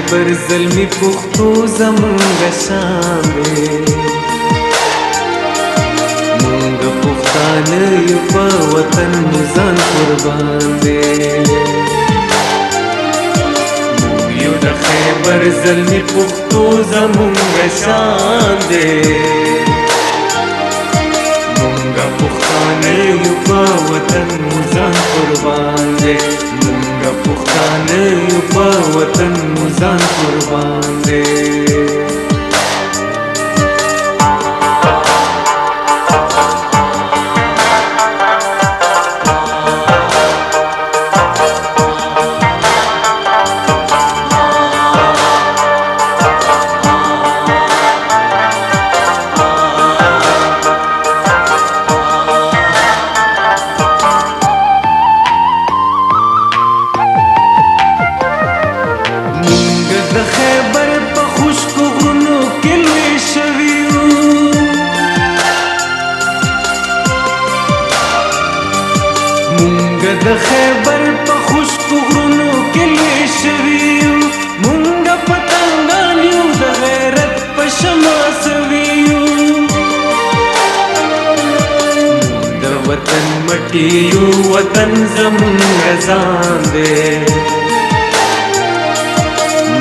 خیبر زلمی پختو زمونږ شان دی مونږ پښتانه یو په وطن مو ځان قربان دی مونږ یو د خیبر زلمی پختو زمونږ شان دی مونږ پښتانه یو په وطن مو ځان قربان دی مونږ پښتانه یو په وطن مو ځان قربان دی د خیبر په خشکو غرونو کې لوی شوي یو مونږ پتنګان یو د غیرت په شمع سوي یو د وطن مټي یو وطن زمونږ ځان دی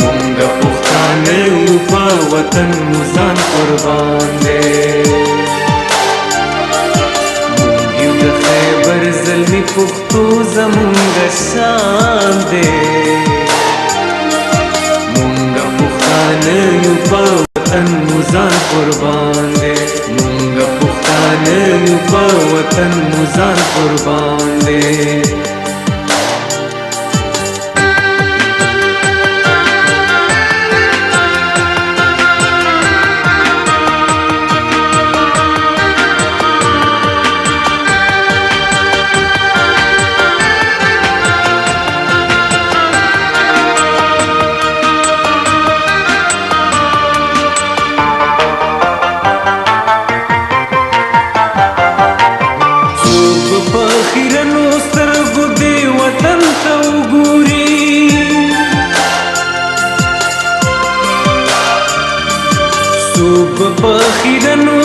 مونږ پښتانه یو په وطن مو ځان قربان دی زلمی پختو زمونږ شان دی مونږ پښتانه یو په وطن مو ځان قربان دی مونږ پښتانه یو په وطن مو ځان قربان دی په خیرنو